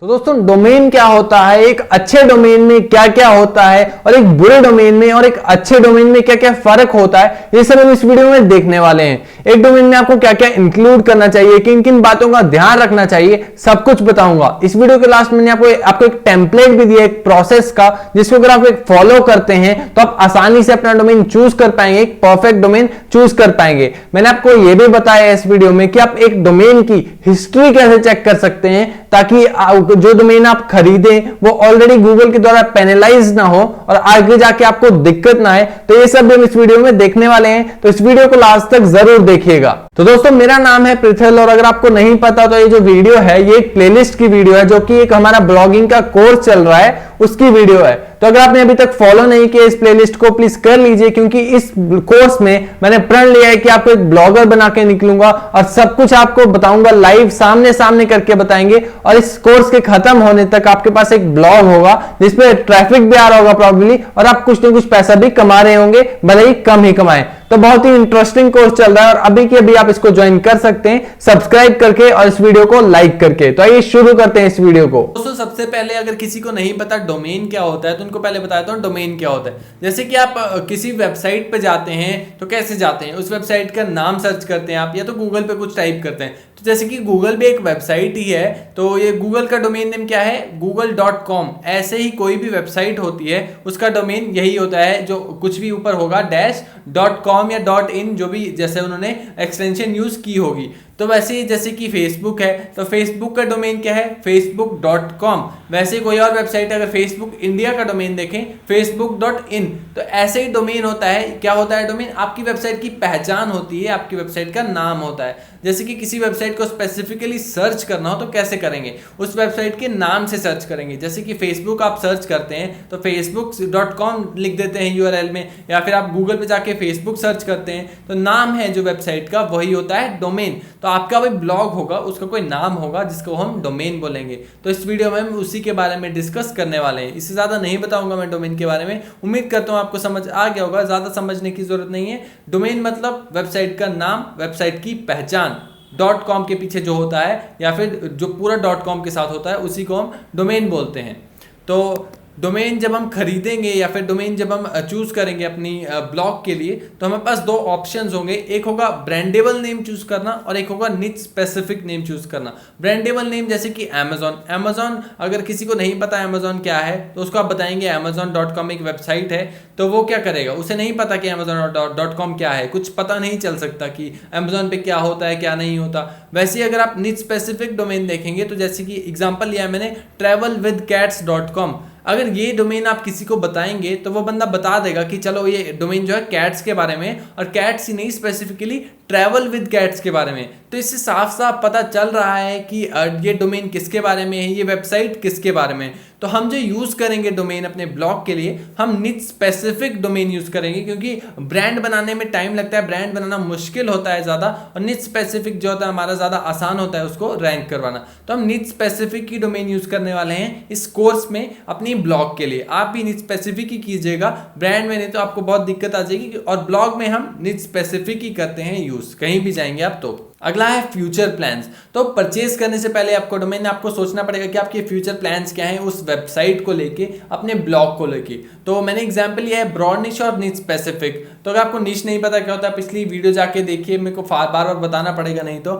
तो दोस्तों डोमेन क्या होता है, एक अच्छे डोमेन में क्या क्या होता है और एक बुरे डोमेन में और एक अच्छे डोमेन में क्या क्या फर्क होता है, ये सब हम इस वीडियो में देखने वाले हैं। एक डोमेन में आपको क्या क्या इंक्लूड करना चाहिए, किन किन बातों का ध्यान रखना चाहिए, सब कुछ बताऊंगा। इस वीडियो के लास्ट में आपको एक टेम्पलेट भी दिया एक प्रोसेस का, जिसको अगर आप एक फॉलो करते हैं तो आप आसानी से अपना डोमेन चूज कर पाएंगे, एक परफेक्ट डोमेन चूज कर पाएंगे। मैंने आपको यह भी बताया इस वीडियो में कि आप एक डोमेन की हिस्ट्री कैसे चेक कर सकते हैं, ताकि जो डोमेन आप खरीदें वो ऑलरेडी गूगल के द्वारा पेनलाइज ना हो और आगे जाके आपको दिक्कत ना आए। तो ये सब हम इस वीडियो में देखने वाले हैं, तो इस वीडियो को लास्ट तक जरूर देखिएगा। तो दोस्तों मेरा नाम है पृथ्वी, और अगर आपको नहीं पता तो ये जो वीडियो है ये एक प्लेलिस्ट की वीडियो है, जो कि एक हमारा ब्लॉगिंग का कोर्स चल रहा है उसकी वीडियो है। तो अगर आपने अभी तक फॉलो नहीं किया इस प्लेलिस्ट को, प्लीज कर लीजिए, क्योंकि इस कोर्स में मैंने प्रण लिया है कि आपको एक ब्लॉगर बना के निकलूंगा और सब कुछ आपको बताऊंगा, लाइव सामने सामने करके बताएंगे। और इस कोर्स के खत्म होने तक आपके पास एक ब्लॉग होगा जिसपे ट्रैफिक भी आ रहा होगा प्रॉब्लली, और आप कुछ ना कुछ पैसा भी कमा रहे होंगे, भले ही कम ही कमाएं। तो बहुत ही इंटरेस्टिंग कोर्स चल रहा है और अभी के अभी आप इसको ज्वाइन कर सकते हैं सब्सक्राइब करके और इस वीडियो को लाइक करके। तो आइए शुरू करते हैं इस वीडियो को। दोस्तों सबसे पहले अगर किसी को नहीं पता डोमेन क्या होता है तो उनको पहले बताता हूँ डोमेन क्या होता है। जैसे कि आप किसी वेबसाइट पे जाते हैं तो कैसे जाते हैं, उस वेबसाइट का नाम सर्च करते हैं आप, या तो गूगल पे कुछ टाइप करते हैं। तो जैसे कि गूगल भी एक वेबसाइट ही है, तो ये गूगल का डोमेन नेम क्या है, google.com। ऐसे ही कोई भी वेबसाइट होती है उसका डोमेन यही होता है, जो कुछ भी ऊपर होगा .com या .in, जो भी जैसे उन्होंने एक्सटेंशन यूज की होगी। तो वैसे ही जैसे कि फेसबुक है तो फेसबुक का डोमेन क्या है, facebook.com। वैसे कोई और वेबसाइट अगर फेसबुक इंडिया का डोमेन देखें facebook.in। तो ऐसे ही डोमेन होता है। क्या होता है डोमेन, आपकी वेबसाइट की पहचान होती है, आपकी वेबसाइट का नाम होता है। जैसे कि किसी वेबसाइट को स्पेसिफिकली सर्च करना हो तो कैसे करेंगे, उस वेबसाइट के नाम से सर्च करेंगे। जैसे कि फेसबुक आप सर्च करते हैं तो facebook.com लिख देते हैं यूआरएल में, या फिर आप गूगल पे जाके फेसबुक सर्च करते हैं तो नाम है जो वेबसाइट का वही होता है डोमेन। तो आपका भी ब्लॉग होगा, उसका कोई नाम होगा जिसको हम डोमेन बोलेंगे। तो इस वीडियो में हम उसी के बारे में डिस्कस करने वाले हैं। इससे ज्यादा नहीं बताऊंगा मैं डोमेन के बारे में। उम्मीद करता हूं आपको समझ आ गया होगा, ज्यादा समझने की जरूरत नहीं है। डोमेन मतलब वेबसाइट का नाम, वेबसाइट की पहचान। .com के पीछे जो होता है या फिर जो पूरा .com के साथ होता है उसी को हम डोमेन बोलते हैं। तो डोमेन जब हम खरीदेंगे या फिर डोमेन जब हम चूज करेंगे अपनी ब्लॉग के लिए, तो हमारे पास दो ऑप्शंस होंगे। एक होगा ब्रांडेबल नेम चूज करना और एक होगा निच स्पेसिफिक नेम चूज करना। ब्रांडेबल नेम जैसे कि अमेजॉन अगर किसी को नहीं पता अमेजॉन क्या है तो उसको आप बताएंगे amazon.com एक वेबसाइट है, तो वो क्या करेगा, उसे नहीं पता कि amazon.com क्या है, कुछ पता नहीं चल सकता कि अमेजॉन पे क्या होता है क्या नहीं होता। वैसे ही अगर आप निच स्पेसिफिक डोमेन देखेंगे तो जैसे कि एग्जांपल लिया मैंने travelwithcats.com। अगर ये डोमेन आप किसी को बताएंगे तो वो बंदा बता देगा कि चलो ये डोमेन जो है कैट्स के बारे में, और कैट्स ही नहीं स्पेसिफिकली ट्रैवल विद कैट्स के बारे में। तो इससे साफ साफ पता चल रहा है कि ये डोमेन किसके बारे में है, ये वेबसाइट किसके बारे में। तो हम जो यूज करेंगे डोमेन अपने ब्लॉग के लिए, हम निच स्पेसिफिक डोमेन यूज करेंगे, क्योंकि ब्रांड बनाने में टाइम लगता है, ब्रांड बनाना मुश्किल होता है ज्यादा, और निच स्पेसिफिक जो होता है हमारा ज्यादा आसान होता है उसको रैंक करवाना। तो हम निच स्पेसिफिक की डोमेन यूज करने वाले हैं इस कोर्स में अपनी ब्लॉग के लिए। आप भी निच स्पेसिफिक ही कीजिएगा, ब्रांड में नहीं तो आपको बहुत दिक्कत आ जाएगी। और ब्लॉग में हम निच स्पेसिफिक ही करते हैं यूज, कहीं भी जाएंगे आप तो। अगला है फ्यूचर प्लान्स। तो परचेज करने से पहले आपको डोमेन आपको सोचना पड़ेगा कि आपके फ्यूचर प्लान्स क्या हैं उस वेबसाइट को लेके, अपने ब्लॉग को लेके। तो मैंने एग्जांपल लिया है ब्रॉड निश और निच स्पेसिफिक। तो अगर आपको निश नहीं पता क्या होता है, पिछली वीडियो जाके देखिए, मेरे को बार बार बताना पड़ेगा नहीं तो,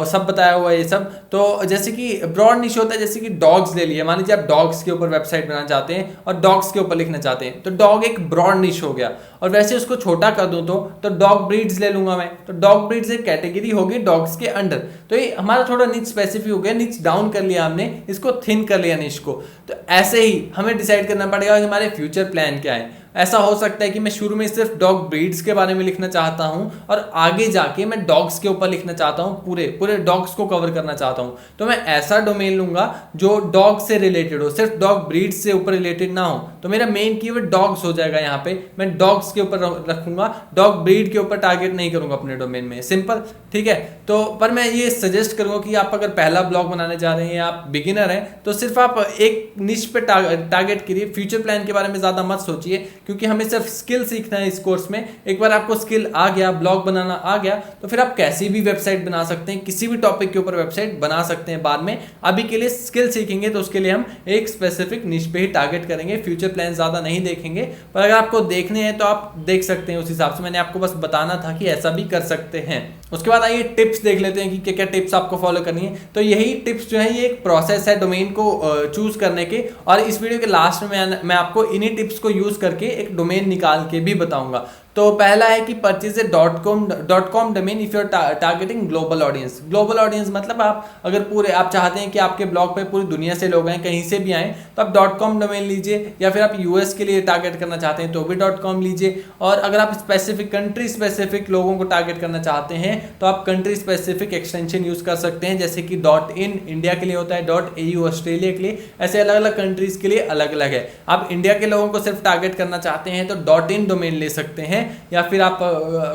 सब बताया हुआ है ये सब। तो जैसे कि ब्रॉड निश होता है, जैसे कि डॉग्स ले लिए, मान लीजिए आप डॉग्स के ऊपर वेबसाइट बनाना चाहते हैं और डॉग्स के ऊपर लिखना चाहते हैं, तो डॉग एक ब्रॉड निश हो गया। और वैसे उसको छोटा कर दूं तो डॉग ब्रीड्स ले लूंगा मैं, तो डॉग ब्रीड्स एक कैटेगरी होगी डॉग्स के अंडर। तो ये हमारा थोड़ा निच स्पेसिफिक हो गया, निच डाउन कर लिया हमने, इसको थिन कर लिया निच को। तो ऐसे ही हमें डिसाइड करना पड़ेगा कि हमारे फ्यूचर प्लान क्या है। ऐसा हो सकता है कि मैं शुरू में सिर्फ डॉग ब्रीड्स के बारे में लिखना चाहता हूं और आगे जाके मैं डॉग्स के ऊपर लिखना चाहता हूं, पूरे डॉग्स को कवर करना चाहता हूं। तो मैं ऐसा डोमेन लूंगा जो डॉग से रिलेटेड हो, सिर्फ डॉग ब्रीड्स से ऊपर रिलेटेड ना हो। तो मेरा मेन कीवर्ड डॉग्स हो जाएगा, यहाँ पे मैं डॉग्स के ऊपर रखूंगा, डॉग ब्रीड के ऊपर टारगेट नहीं करूंगा अपने डोमेन में। सिंपल, ठीक है। तो पर मैं ये सजेस्ट करूंगा कि आप अगर पहला ब्लॉग बनाने जा रहे हैं या आप बिगिनर हैं तो सिर्फ आप एक निश पे टारगेट करिए, फ्यूचर प्लान के बारे में ज्यादा मत सोचिए, क्योंकि हमें सिर्फ स्किल सीखना है इस कोर्स में। एक बार आपको स्किल आ गया, ब्लॉग बनाना आ गया, तो फिर आप कैसी भी वेबसाइट बना सकते हैं, किसी भी टॉपिक के ऊपर वेबसाइट बना सकते हैं बाद में। अभी के लिए स्किल सीखेंगे तो उसके लिए हम एक स्पेसिफिक निश पे ही टारगेट करेंगे, फ्यूचर प्लान ज्यादा नहीं देखेंगे। पर अगर आपको देखने हैं तो आप देख सकते हैं, उस हिसाब से मैंने आपको बस बताना था कि ऐसा भी कर सकते हैं। उसके बाद आइए टिप्स देख लेते हैं कि क्या क्या टिप्स आपको फॉलो करनी है। तो यही टिप्स जो है ये एक प्रोसेस है डोमेन को चूज करने के, और इस वीडियो के लास्ट में मैं आपको इन्हीं टिप्स को यूज करके एक डोमेन निकाल के भी बताऊंगा। तो पहला है कि purchase a .com domain if you are targeting global audience. Global audience मतलब आप अगर पूरे आप चाहते हैं कि आपके ब्लॉग पे पूरी दुनिया से लोग आए, कहीं से भी आए, तो आप .com डोमेन लीजिए, या फिर आप यूएस के लिए टारगेट करना चाहते हैं तो भी .com लीजिए। और अगर आप स्पेसिफिक कंट्री स्पेसिफिक लोगों को टारगेट करना चाहते हैं तो आप कंट्री स्पेसिफिक एक्सटेंशन यूज कर सकते हैं, जैसे कि .in इंडिया के लिए होता है, .au ऑस्ट्रेलिया के लिए, ऐसे अलग अलग कंट्रीज के लिए अलग अलग है। आप इंडिया के लोगों को सिर्फ टारगेट करना चाहते हैं तो .in डोमेन ले सकते हैं, या फिर आप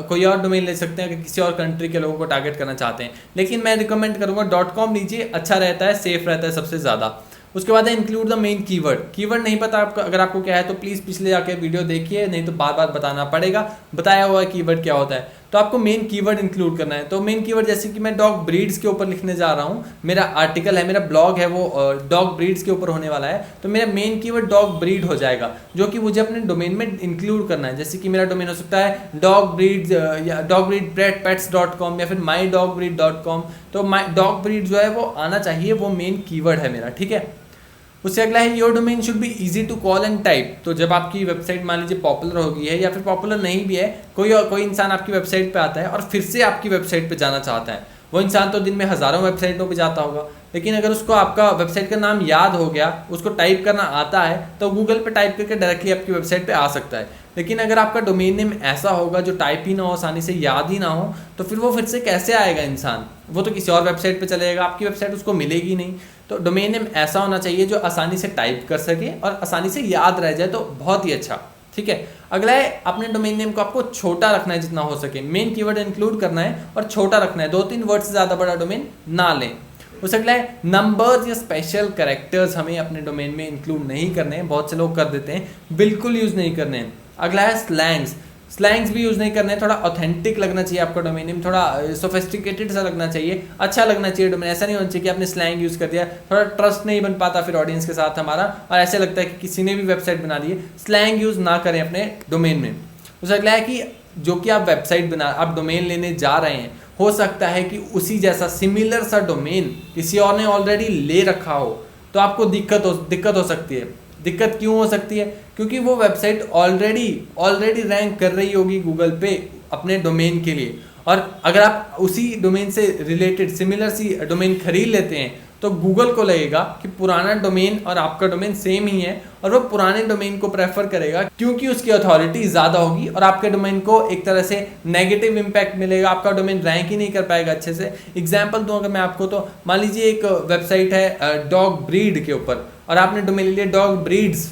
कोई और डोमेन ले सकते हैं अगर किसी और कंट्री के लोगों को टारगेट करना चाहते हैं। लेकिन मैं रिकमेंड करूंगा .com लीजिए, अच्छा रहता है, सेफ रहता है सबसे ज्यादा। उसके बाद है include the main keyword. Keyword नहीं पता आपको, अगर आपको क्या है तो प्लीज पिछले जाके वीडियो देखिए, नहीं तो बार बार बताना पड़ेगा, बताया हुआ कीवर्ड क्या होता है। तो आपको मेन कीवर्ड इंक्लूड करना है। तो मेन कीवर्ड जैसे कि मैं डॉग ब्रीड्स के ऊपर लिखने जा रहा हूँ, मेरा आर्टिकल है, मेरा ब्लॉग है वो डॉग ब्रीड्स के ऊपर होने वाला है, तो मेरा मेन कीवर्ड डॉग ब्रीड हो जाएगा, जो कि मुझे अपने डोमेन में इंक्लूड करना है। जैसे कि मेरा डोमेन हो सकता है डॉग ब्रीड्स या डॉग ब्रीड pets.com या फिर mydogBreed.com। तो माई डॉग ब्रीड जो है वो आना चाहिए, वो मेन कीवर्ड है मेरा, ठीक है। उससे अगला है your domain should be easy to call and type. तो जब आपकी वेबसाइट मान लीजिए पॉपुलर हो गई है, या फिर पॉपुलर नहीं भी है, कोई इंसान आपकी वेबसाइट पे आता है और फिर से आपकी वेबसाइट पे जाना चाहता है। वो इंसान तो दिन में हजारों वेबसाइटों पे जाता होगा, लेकिन अगर उसको आपका वेबसाइट का नाम याद हो गया, उसको टाइप करना आता है, तो गूगल पे टाइप करके डायरेक्टली आपकी वेबसाइट पे आ सकता है। लेकिन अगर आपका डोमेन नेम ऐसा होगा जो टाइप ही ना हो, आसानी से याद ही ना हो, तो फिर वो फिर से कैसे आएगा इंसान, वो तो किसी और वेबसाइट पे चलेगा, आपकी वेबसाइट उसको मिलेगी नहीं। तो डोमेन नेम ऐसा होना चाहिए जो आसानी से टाइप कर सके और आसानी से याद रह जाए, तो बहुत ही अच्छा, ठीक है। अगला है अपने डोमेन नेम को आपको छोटा रखना है जितना हो सके, मेन कीवर्ड इंक्लूड करना है और छोटा रखना है, 2-3 वर्ड से ज्यादा बड़ा डोमेन ना लें। उससे अगला है नंबर्स या स्पेशल कैरेक्टर्स हमें अपने डोमेन में इंक्लूड नहीं करने हैं, बहुत से लोग कर देते हैं, बिल्कुल यूज नहीं करने हैं। अगला है स्लैंग्स भी यूज नहीं करने हैं, थोड़ा ऑथेंटिक लगना चाहिए आपका डोमेन नेम, थोड़ा सोफिस्टिकेटेड सा लगना चाहिए, अच्छा लगना चाहिए डोमेन। ऐसा नहीं होना चाहिए कि आपने स्लैंग यूज कर दिया, थोड़ा ट्रस्ट नहीं बन पाता फिर ऑडियंस के साथ हमारा, और ऐसे लगता है कि किसी ने भी वेबसाइट बना दी है। स्लैंग यूज ना करें अपने डोमेन में। उससे अगला है कि जो कि आप वेबसाइट आप डोमेन लेने जा रहे हैं, हो सकता है कि उसी जैसा सिमिलर सा डोमेन किसी और ने ऑलरेडी ले रखा हो, तो आपको दिक्कत हो सकती है। दिक्कत क्यों हो सकती है? क्योंकि वो वेबसाइट ऑलरेडी रैंक कर रही होगी गूगल पे अपने डोमेन के लिए, और अगर आप उसी डोमेन से रिलेटेड सिमिलर सी डोमेन खरीद लेते हैं तो गूगल को लगेगा कि पुराना डोमेन और आपका डोमेन सेम ही है, और वो पुराने डोमेन को प्रेफर करेगा क्योंकि उसकी अथॉरिटी ज़्यादा होगी, और आपके डोमेन को एक तरह से नेगेटिव इम्पैक्ट मिलेगा, आपका डोमेन रैंक ही नहीं कर पाएगा अच्छे से। एग्जाम्पल दूँ अगर मैं आपको, तो मान लीजिए एक वेबसाइट है डॉग ब्रीड के ऊपर, और आपने डोमेन ले लिया डॉग ब्रीड्स,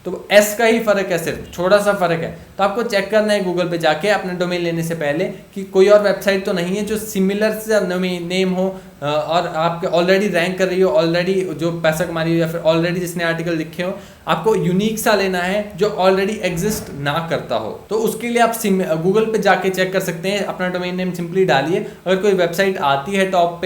तो एस का ही फर्क है, सिर्फ छोटा सा फर्क है। तो आपको चेक करना है गूगल पे जाके अपने डोमेन लेने से पहले कि कोई और वेबसाइट तो नहीं है जो सिमिलर से नेम हो और आपके ऑलरेडी रैंक कर रही हो, ऑलरेडी जो पैसा कमा रही हो, या फिर ऑलरेडी जिसने आर्टिकल लिखे हो। आपको यूनिक सा लेना है जो ऑलरेडी एग्जिस्ट ना करता हो। तो उसके लिए आप गूगल पे जाके चेक कर सकते हैं, अपना डोमेन नेम सिंपली डालिए। अगर कोई वेबसाइट आती है टॉप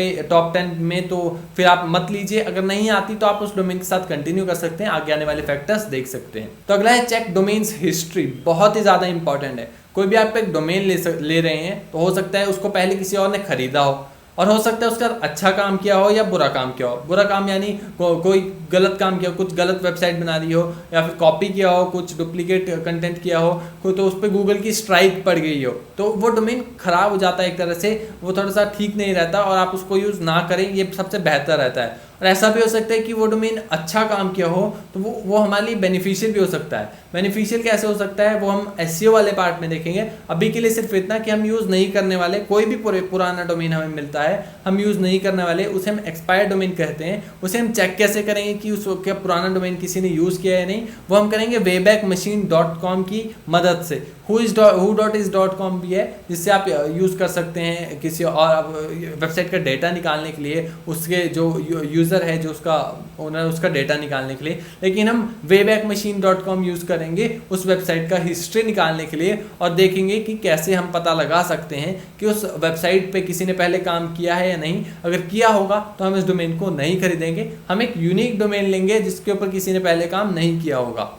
10 में तो फिर आप मत लीजिए, अगर नहीं आती तो आप उस डोमेन के साथ कंटिन्यू कर सकते हैं, आगे आने वाले फैक्टर्स देख सकते हैं। तो अगला है चेक डोमेन्स हिस्ट्री, बहुत ही ज़्यादा इंपॉर्टेंट है। कोई भी आप एक डोमेन ले रहे हैं तो हो सकता है उसको पहले किसी और ने खरीदा हो, और हो सकता है उसका अच्छा काम किया हो या बुरा काम किया हो। बुरा काम यानी कोई गलत काम किया हो, कुछ गलत वेबसाइट बना दी हो, या फिर कॉपी किया हो, कुछ डुप्लीकेट कंटेंट किया हो, कोई तो उस पर गूगल की स्ट्राइक पड़ गई हो, तो वो डोमेन खराब हो जाता है एक तरह से, वो थोड़ा सा ठीक नहीं रहता, और आप उसको यूज़ ना करें, ये सबसे बेहतर रहता है। और ऐसा भी हो सकता है कि वो डोमेन अच्छा काम किया हो तो वो हमारे लिए बेनिफिशियल भी हो सकता है। बेनिफिशियल कैसे हो सकता है वो हम एसईओ वाले पार्ट में देखेंगे। अभी के लिए सिर्फ इतना कि हम यूज़ नहीं करने वाले, कोई भी पुराना डोमेन हमें मिलता है हम यूज़ नहीं करने वाले, उसे हम एक्सपायर्ड डोमेन कहते हैं। उसे हम चेक कैसे करेंगे कि उस क्या पुराना डोमेन किसी ने यूज़ किया है या नहीं, वो हम करेंगे waybackmachine.com की मदद से। who.is.com भी है, जिससे आप यूज़ कर सकते हैं किसी और वेबसाइट का डेटा निकालने के लिए, उसके जो यूज़र है जो उसका ओनर उसका डेटा निकालने के लिए। लेकिन हम waybackmachine.com यूज़ करेंगे उस वेबसाइट का हिस्ट्री निकालने के लिए, और देखेंगे कि कैसे हम पता लगा सकते हैं कि उस वेबसाइट पे किसी ने पहले काम किया है या नहीं। अगर किया होगा तो हम इस डोमेन को नहीं खरीदेंगे, हम एक यूनिक डोमेन लेंगे जिसके ऊपर किसी ने पहले काम नहीं किया होगा।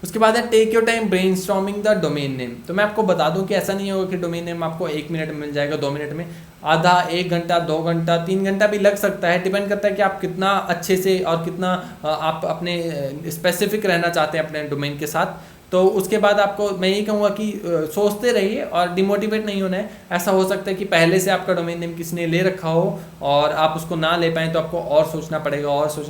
उसके बाद है take your time brainstorming the domain name. तो मैं आपको बता दूं कि ऐसा नहीं होगा कि डोमेन नेम आपको 1 मिनट में मिल जाएगा, 2 मिनट में, आधा 1 घंटा 2 घंटा 3 घंटा भी लग सकता है। डिपेंड करता है कि आप कितना अच्छे से और कितना आप अपने स्पेसिफिक रहना चाहते हैं अपने डोमेन के साथ। तो उसके बाद आपको मैं यही कहूँगा कि सोचते रहिए और डिमोटिवेट नहीं होना है। ऐसा हो सकता है कि पहले से आपका डोमेन नेम किसी ने ले रखा हो और आप उसको ना ले पाएँ, तो आपको और सोचना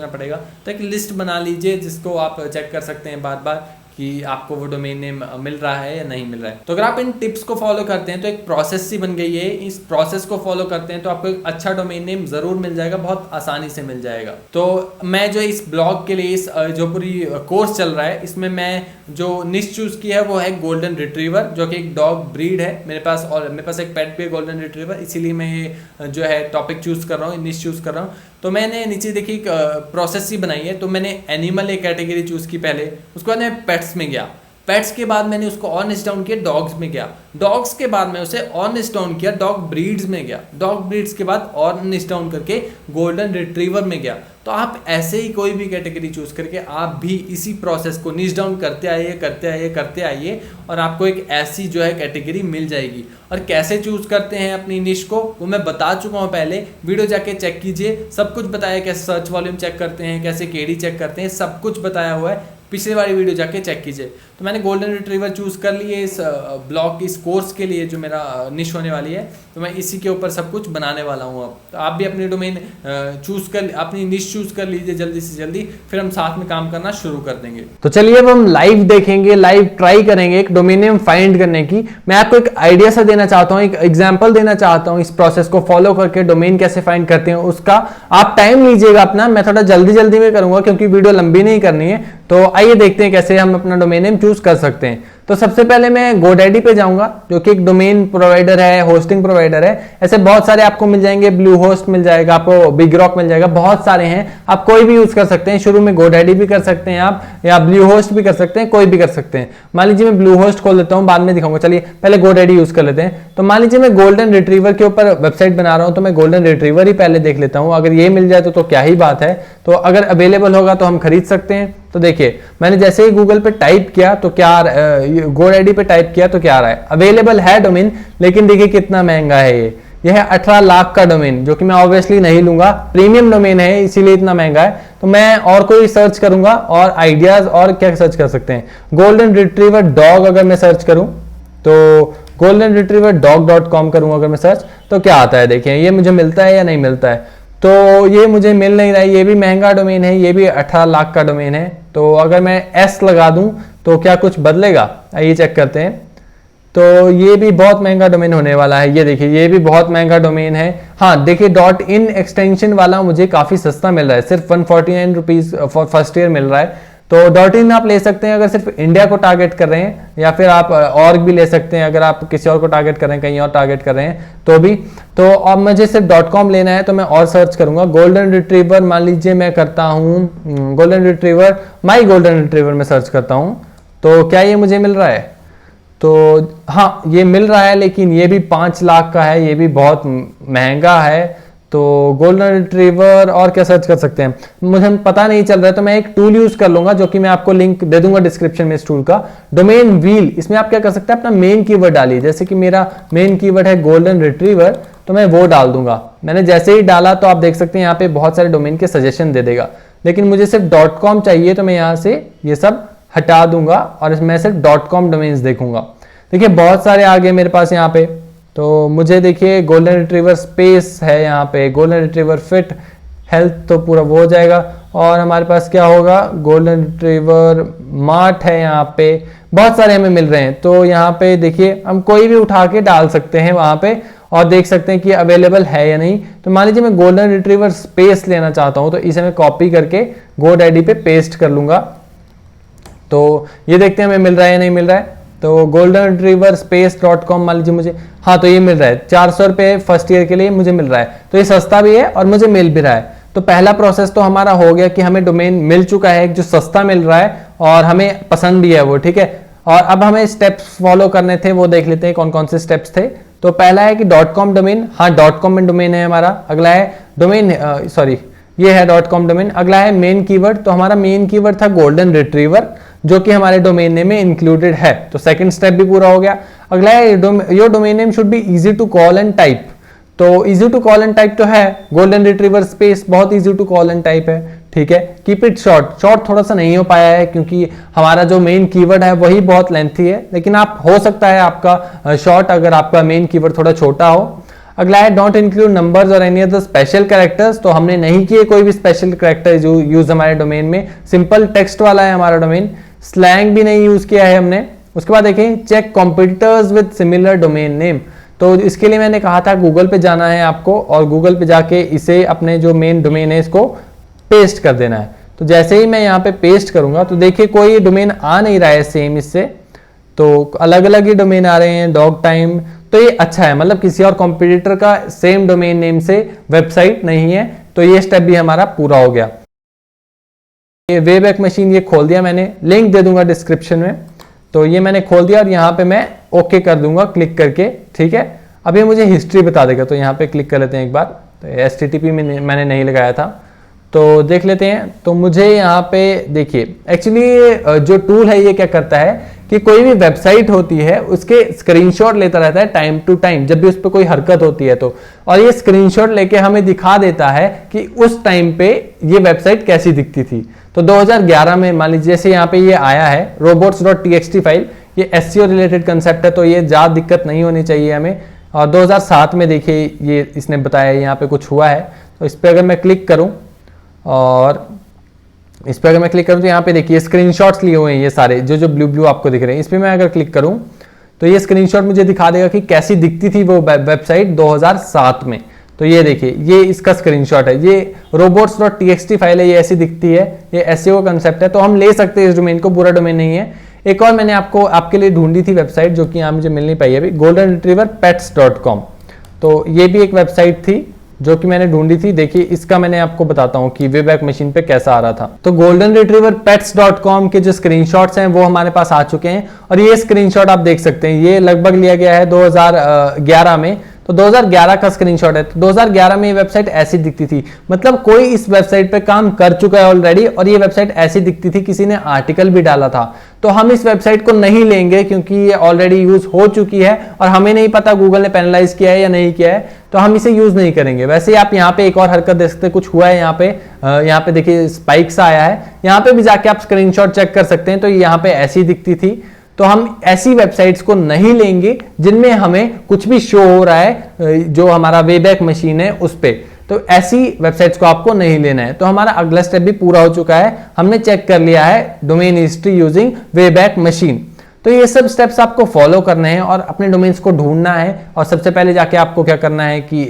पड़ेगा। तो एक लिस्ट बना लीजिए जिसको आप चेक कर सकते हैं बार बार कि आपको वो डोमेन नेम मिल रहा है या नहीं मिल रहा है। तो अगर आप इन टिप्स को फॉलो करते हैं तो एक प्रोसेस सी बन गई है। इस प्रोसेस को फॉलो करते हैं तो आपको एक अच्छा डोमेन नेम जरूर मिल जाएगा, बहुत आसानी से मिल जाएगा। तो मैं जो इस ब्लॉग के लिए इस जो पूरी कोर्स चल रहा है, इसमें मैं जो निश चूज किया है वो है गोल्डन रिट्रीवर, जो कि एक डॉग ब्रीड है मेरे पास, और मेरे पास एक पेट भी है गोल्डन रिट्रीवर, इसीलिए मैं ये जो है टॉपिक चूज कर रहा हूँ, निश चूज कर रहा हूँ। तो मैंने नीचे देखिए एक प्रोसेस ही बनाई है। तो मैंने एनिमल एक कैटेगरी चूज की पहले, उसके बाद मैं पेट्स में गया, पेट्स के बाद मैंने उसको और निच डाउन किया, डॉग्स में गया, डॉग्स के बाद मैं उसे और निच डाउन किया, डॉग ब्रीड्स में गया, डॉग ब्रीड्स के बाद और निच डाउन करके गोल्डन रिट्रीवर में गया। तो आप ऐसे ही कोई भी कैटेगरी चूज करके आप भी इसी प्रोसेस को निच डाउन करते आइए और आपको एक ऐसी जो है कैटेगरी मिल जाएगी। और कैसे चूज करते हैं अपनी निश को वो मैं बता चुका हूँ पहले, वीडियो जाके चेक कीजिए, सब कुछ बताया, कैसे सर्च वॉल्यूम चेक करते हैं, कैसे केडी चेक करते हैं, सब कुछ बताया हुआ है, पिछले वाली वीडियो जाके चेक कीजिए। तो मैंने गोल्डन रिट्रीवर चूज कर लिए इस ब्लॉग इस कोर्स के लिए जो मेरा निश होने वाली है। तो मैं इसी के ऊपर सब कुछ बनाने वाला हूँ अब। तो आप भी अपनी डोमेन चूज कर, अपनी निश चूज कर लीजिए जल्दी से जल्दी, फिर हम साथ में काम करना शुरू कर देंगे। तो चलिए अब हम लाइव देखेंगे, लाइव ट्राई करेंगे एक डोमेन नेम फाइंड करने की। मैं आपको एक आइडिया सा देना चाहता हूँ, एक एग्जांपल देना चाहता हूँ, इस प्रोसेस को फॉलो करके डोमेन कैसे फाइंड करते हैं उसका। आप टाइम लीजिएगा अपना, मैं थोड़ा जल्दी में करूंगा क्योंकि वीडियो लंबी नहीं करनी है। तो आइए देखते हैं कैसे हम अपना डोमेन नेम चूज कर सकते हैं। तो सबसे पहले मैं GoDaddy पे जाऊंगा, जो कि एक डोमेन प्रोवाइडर है, होस्टिंग प्रोवाइडर है। ऐसे बहुत सारे आपको मिल जाएंगे, ब्लू होस्ट मिल जाएगा, आपको बिग रॉक मिल जाएगा, बहुत सारे हैं, आप कोई भी यूज कर सकते हैं। शुरू में GoDaddy भी कर सकते हैं आप, या ब्लू होस्ट भी कर सकते हैं, कोई भी कर सकते हैं। मान लीजिए मैं ब्लू होस्ट खोल लेता हूँ, बाद में दिखाऊंगा, चलिए पहले GoDaddy यूज कर लेते हैं। तो मान लीजिए मैं गोल्डन रिट्रीवर के ऊपर वेबसाइट बना रहा हूँ, तो मैं गोल्डन रिट्रीवर ही पहले देख लेता हूँ। अगर ये मिल जाए तो क्या ही बात है। तो अगर अवेलेबल होगा तो हम खरीद सकते हैं। तो देखिए मैंने जैसे ही गूगल पे टाइप किया तो क्या GoDaddy पे टाइप किया तो क्या आ रहा है, अवेलेबल है डोमेन, लेकिन देखिए कितना महंगा है ये है 18 लाख का डोमेन, जो कि मैं ऑब्वियसली नहीं लूंगा, प्रीमियम डोमेन है इसीलिए इतना महंगा है। तो मैं और कोई सर्च करूंगा, और आइडियाज और क्या सर्च कर सकते हैं, गोल्डन रिट्रीवर डॉग अगर मैं सर्च करूं तो गोल्डन रिट्रीवर डॉग.com करूंगा अगर मैं सर्च, तो क्या आता है देखिए, ये मुझे मिलता है या नहीं मिलता है। तो ये मुझे मिल नहीं रहा है, ये भी महंगा डोमेन है, ये भी 18 लाख का डोमेन है। तो अगर मैं S लगा दूं तो क्या कुछ बदलेगा, आइए चेक करते हैं। तो ये भी बहुत महंगा डोमेन होने वाला है, ये देखिए ये भी बहुत महंगा डोमेन है। हाँ देखिए .in एक्सटेंशन वाला मुझे काफी सस्ता मिल रहा है, सिर्फ 149 रुपीज फर्स्ट ईयर मिल रहा है। तो .in आप ले सकते हैं अगर सिर्फ इंडिया को टारगेट कर रहे हैं, या फिर आप org भी ले सकते हैं अगर आप किसी और को टारगेट कर रहे हैं, कहीं और टारगेट कर रहे हैं तो भी। तो अब मुझे सिर्फ .com लेना है, तो मैं और सर्च करूंगा गोल्डन रिट्रीवर, मान लीजिए मैं करता हूँ गोल्डन रिट्रीवर, माई गोल्डन रिट्रीवर में सर्च करता हूँ, तो क्या ये मुझे मिल रहा है? तो हाँ ये मिल रहा है, लेकिन ये भी 5 लाख का है, ये भी बहुत महंगा है। तो गोल्डन रिट्रीवर और क्या सर्च कर सकते हैं, मुझे पता नहीं चल रहा है। तो मैं एक टूल यूज कर लूंगा, जो कि मैं आपको लिंक दे दूंगा डिस्क्रिप्शन में इस टूल का, डोमेन व्हील। इसमें आप क्या कर सकते हैं, अपना मेन कीवर्ड डालिए, जैसे कि मेरा मेन कीवर्ड है गोल्डन रिट्रीवर, तो मैं वो डाल दूंगा। मैंने जैसे ही डाला तो आप देख सकते हैं यहाँ पे बहुत सारे डोमेन के सजेशन दे देगा, लेकिन मुझे सिर्फ .com चाहिए, तो मैं यहाँ से ये सब हटा दूंगा और मैं सिर्फ .com डोमेन्स देखूंगा। देखिए बहुत सारे आ गए मेरे पास यहाँ पे। तो मुझे देखिए गोल्डन रिट्रीवर स्पेस है यहाँ पे, गोल्डन रिट्रीवर फिट हेल्थ, तो पूरा वो हो जाएगा। और हमारे पास क्या होगा, गोल्डन रिट्रीवर मार्ट है, यहाँ पे बहुत सारे हमें मिल रहे हैं। तो यहाँ पे देखिए हम कोई भी उठा के डाल सकते हैं वहां पे, और देख सकते हैं कि अवेलेबल है या नहीं। तो मान लीजिए मैं गोल्डन रिट्रीवर स्पेस लेना चाहता हूँ, तो इसे मैं कॉपी करके GoDaddy पे पेस्ट कर लूंगा। तो ये देखते हैं हमें मिल रहा है या नहीं मिल रहा है। तो गोल्डन रिट्रीवर स्पेस .com मान लीजिए मुझे, हाँ तो ये मिल रहा है 400 रुपये फर्स्ट ईयर के लिए मुझे मिल रहा है, तो ये सस्ता भी है और मुझे मिल भी रहा है। तो पहला प्रोसेस तो हमारा हो गया कि हमें डोमेन मिल चुका है जो सस्ता मिल रहा है और हमें पसंद भी है वो, ठीक है। और अब हमें स्टेप्स फॉलो करने थे, वो देख लेते हैं कौन कौन से स्टेप्स थे। तो पहला है कि .com डोमेन, हाँ .com में डोमेन है हमारा। अगला है डोमेन, सॉरी ये है .com डोमेन। अगला है मेन कीवर्ड, तो हमारा मेन कीवर्ड था गोल्डन रिट्रीवर जो कि हमारे डोमेन नेम में इंक्लूडेड है, तो सेकंड स्टेप भी पूरा हो गया। अगला है your domain name should be easy to call and type, तो easy to call and type तो है, गोल्डन रिट्रीवर स्पेस बहुत easy to call and type है, ठीक है। कीप इट शॉर्ट, शॉर्ट थोड़ा सा नहीं हो पाया है क्योंकि हमारा जो मेन कीवर्ड है वही बहुत लेंथी है, लेकिन आप हो सकता है आपका शॉर्ट अगर आपका मेन कीवर्ड थोड़ा छोटा हो। अगला है डोंट इंक्लूड नंबर्स और एनी अदर स्पेशल कैरेक्टर्स, तो हमने नहीं किए कोई भी स्पेशल कैरेक्टर जो यूज हमारे डोमेन में, सिंपल टेक्स्ट वाला है हमारा डोमेन, स्लैंग भी नहीं यूज किया है हमने। उसके बाद देखें check competitors with similar domain name, तो इसके लिए मैंने कहा था गूगल पे जाना है आपको और गूगल पे जाके इसे अपने जो मेन डोमेन है इसको पेस्ट कर देना है। तो जैसे ही मैं यहाँ पे पेस्ट करूंगा तो देखिए कोई डोमेन आ नहीं रहा है सेम इससे, तो अलग अलग ही डोमेन आ रहे हैं डॉग टाइम, तो ये अच्छा है, मतलब किसी और कॉम्पिटिटर का सेम डोमेन नेम से वेबसाइट नहीं है, तो ये स्टेप भी हमारा पूरा हो गया। ये वेबएक मशीन ये खोल दिया मैंने, लिंक दे दूंगा डिस्क्रिप्शन में, तो ये मैंने खोल दिया और यहाँ पे मैं ओके कर दूंगा क्लिक करके, ठीक है। अब ये मुझे हिस्ट्री बता देगा, तो यहाँ पे क्लिक कर लेते हैं एक बार, तो HTTP में मैंने नहीं लगाया था, तो देख लेते हैं। तो मुझे यहाँ पे देखिए एक्चुअली जो टूल है ये क्या करता है कि कोई भी वेबसाइट होती है उसके स्क्रीनशॉट लेता रहता है टाइम टू टाइम जब भी उस पर कोई हरकत होती है तो, और ये स्क्रीनशॉट लेके हमें दिखा देता है कि उस टाइम पे ये वेबसाइट कैसी दिखती थी। तो 2011 में मान लीजिए जैसे यहाँ पे ये आया है robots.txt फाइल, ये SEO रिलेटेड कंसेप्ट है तो ये ज़्यादा दिक्कत नहीं होनी चाहिए हमें। और 2007 में देखिए ये इसने बताया यहाँ पे कुछ हुआ है, तो इस पर अगर मैं क्लिक करूँ और इस पर अगर मैं क्लिक करूँ तो यहाँ पे देखिए स्क्रीनशॉट्स लिए हुए हैं ये सारे जो ब्लू ब्लू आपको दिख रहे हैं। इस पर मैं अगर क्लिक करूँ तो ये स्क्रीनशॉट मुझे दिखा देगा कि कैसी दिखती थी वो वेबसाइट 2007 में। तो ये देखिए ये इसका स्क्रीनशॉट है, ये robots.txt फाइल है, ये ऐसी दिखती है, ये SEO कंसेप्ट है, तो हम ले सकते हैं इस डोमेन को, बुरा डोमेन नहीं है। एक और मैंने आपके लिए ढूंढी थी वेबसाइट जो कि यहाँ मुझे मिल नहीं पाई अभी, golden retriever pets.com, तो ये भी एक वेबसाइट थी जो कि मैंने ढूंढी थी। देखिए इसका मैंने आपको बताता हूँ कि वेबएक मशीन पे कैसा आ रहा था। तो गोल्डन रिट्रीवर पेट्स.com के जो स्क्रीनशॉट्स हैं वो हमारे पास आ चुके हैं और ये स्क्रीनशॉट आप देख सकते हैं, ये लगभग लिया गया है 2011 में, तो 2011 का स्क्रीनशॉट है। तो 2011 में ये वेबसाइट ऐसी दिखती थी, मतलब कोई इस वेबसाइट पे काम कर चुका है ऑलरेडी और ये वेबसाइट ऐसी दिखती थी, किसी ने आर्टिकल भी डाला था। तो हम इस वेबसाइट को नहीं लेंगे क्योंकि ये ऑलरेडी यूज हो चुकी है और हमें नहीं पता गूगल ने पेनलाइज किया है या नहीं किया है, तो हम इसे यूज नहीं करेंगे। वैसे ही आप यहाँ पे एक और हरकत देख सकते हैं, कुछ हुआ है यहाँ पे देखिए स्पाइक सा आया है, यहाँ पे भी जाके आप स्क्रीनशॉट चेक कर सकते हैं। तो यहाँ पे ऐसी दिखती थी, तो हम ऐसी वेबसाइट्स को नहीं लेंगे जिनमें हमें कुछ भी शो हो रहा है जो हमारा वेबएक मशीन है उस पे, तो ऐसी वेबसाइट्स को आपको नहीं लेना है। तो हमारा अगला स्टेप भी पूरा हो चुका है, हमने चेक कर लिया है डोमेन हिस्ट्री यूजिंग वेबएक मशीन। तो ये सब स्टेप्स आपको फॉलो करने हैं और अपने डोमेन्स को ढूंढना है। और सबसे पहले जाके आपको क्या करना है कि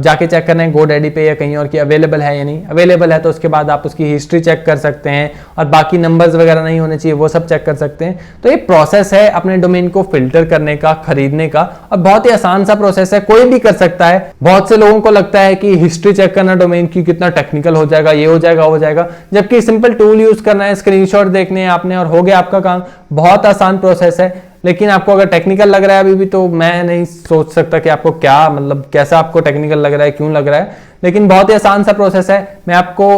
जाके चेक करना है GoDaddy पे या कहीं और कि अवेलेबल है या नहीं। अवेलेबल है तो उसके बाद आप उसकी हिस्ट्री चेक कर सकते हैं और बाकी नंबर्स वगैरह नहीं होने चाहिए वो सब चेक कर सकते हैं। तो ये प्रोसेस है अपने डोमेन को फिल्टर करने का, खरीदने का, और बहुत ही आसान सा प्रोसेस है, कोई भी कर सकता है। बहुत से लोगों को लगता है कि हिस्ट्री चेक करना डोमेन की कितना टेक्निकल हो जाएगा, ये हो जाएगा हो जाएगा, जबकि सिंपल टूल यूज करना है, स्क्रीनशॉट देखने हैं आपने और हो गया आपका काम। बहुत आसान प्रोसेस है। लेकिन आपको अगर टेक्निकल लग रहा है अभी भी, तो मैं नहीं सोच सकता कि आपको क्या मतलब कैसा आपको टेक्निकल लग रहा है, क्यों लग रहा है, लेकिन बहुत ही आसान सा प्रोसेस है। मैं आपको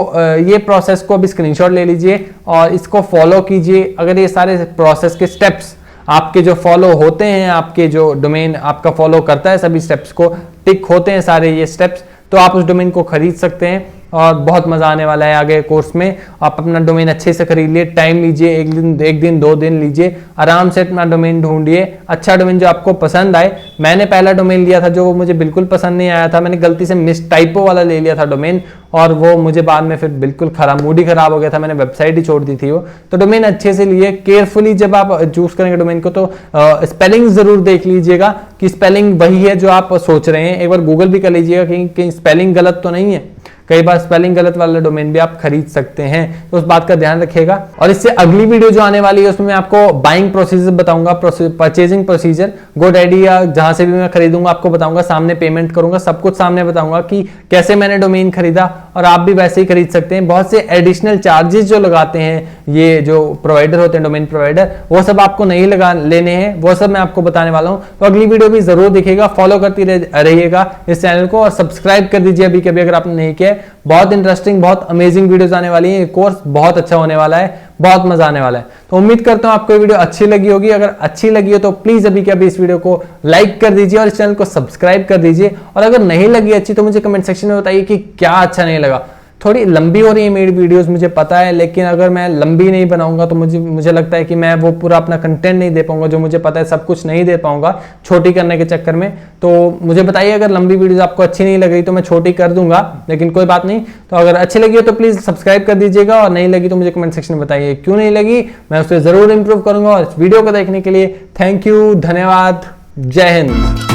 ये प्रोसेस को अभी स्क्रीनशॉट ले लीजिए और इसको फॉलो कीजिए। अगर ये सारे प्रोसेस के स्टेप्स आपके जो फॉलो होते हैं, आपके जो डोमेन आपका फॉलो करता है, सभी स्टेप्स को टिक होते हैं सारे ये स्टेप्स, तो आप उस डोमेन को खरीद सकते हैं और बहुत मजा आने वाला है आगे कोर्स में। आप अपना डोमेन अच्छे से खरीद लिए, टाइम लीजिए, एक दिन 2 दिन लीजिए, आराम से अपना डोमेन ढूंढिए, अच्छा डोमेन जो आपको पसंद आए। मैंने पहला डोमेन लिया था जो मुझे बिल्कुल पसंद नहीं आया था, मैंने गलती से मिस टाइपो वाला ले लिया था डोमेन और वो मुझे बाद में फिर बिल्कुल खराब, मूड ही खराब हो गया था, मैंने वेबसाइट ही छोड़ दी थी वो। तो डोमेन अच्छे से लिए, केयरफुली जब आप चूज करेंगे डोमेन को तो स्पेलिंग जरूर देख लीजिएगा कि स्पेलिंग वही है जो आप सोच रहे हैं। एक बार गूगल भी कर लीजिएगा कि स्पेलिंग गलत तो नहीं है, कई बार स्पेलिंग गलत वाला डोमेन भी आप खरीद सकते हैं, तो उस बात का ध्यान रखिएगा। और इससे अगली वीडियो जो आने वाली है उसमें मैं आपको बाइंग प्रोसीजर बताऊंगा, परचेजिंग प्रोसीजर, GoDaddy या जहां से भी मैं खरीदूंगा आपको बताऊंगा, सामने पेमेंट करूंगा, सब कुछ सामने बताऊंगा कि कैसे मैंने डोमेन खरीदा, और आप भी वैसे ही खरीद सकते हैं। बहुत से एडिशनल चार्जेस जो लगाते हैं ये जो प्रोवाइडर होते हैं, डोमेन प्रोवाइडर, वो सब आपको नहीं लेने हैं, वो सब मैं आपको बताने वाला हूं। तो अगली वीडियो भी जरूर देखिएगा, फॉलो करती रहिएगा इस चैनल को और सब्सक्राइब कर दीजिए अभी कभी अगर आपने नहीं किया। बहुत इंटरेस्टिंग, बहुत अमेजिंग वीडियोस आने वाली हैं। कोर्स बहुत अच्छा होने वाला है, बहुत मजा आने वाला है। तो उम्मीद करता हूं आपको ये वीडियो अच्छी लगी होगी। अगर अच्छी लगी हो तो प्लीज अभी के अभी इस वीडियो को लाइक कर दीजिए और इस चैनल को सब्सक्राइब कर दीजिए। और अगर नहीं लगी अच्छी तो मुझे कमेंट सेक्शन में बताइए कि क्या अच्छा नहीं लगा। थोड़ी लंबी हो रही है मेरी वीडियोस, मुझे पता है, लेकिन अगर मैं लंबी नहीं बनाऊंगा तो मुझे लगता है कि मैं वो पूरा अपना कंटेंट नहीं दे पाऊंगा, जो मुझे पता है सब कुछ नहीं दे पाऊंगा छोटी करने के चक्कर में। तो मुझे बताइए अगर लंबी वीडियोस आपको अच्छी नहीं लग रही तो मैं छोटी कर दूंगा, लेकिन कोई बात नहीं। तो अगर अच्छी लगी हो तो प्लीज सब्सक्राइब कर दीजिएगा, और नहीं लगी तो मुझे कमेंट सेक्शन में बताइए क्यों नहीं लगी, मैं उस पर जरूर इंप्रूव करूंगा। और इस वीडियो को देखने के लिए थैंक यू, धन्यवाद, जय हिंद।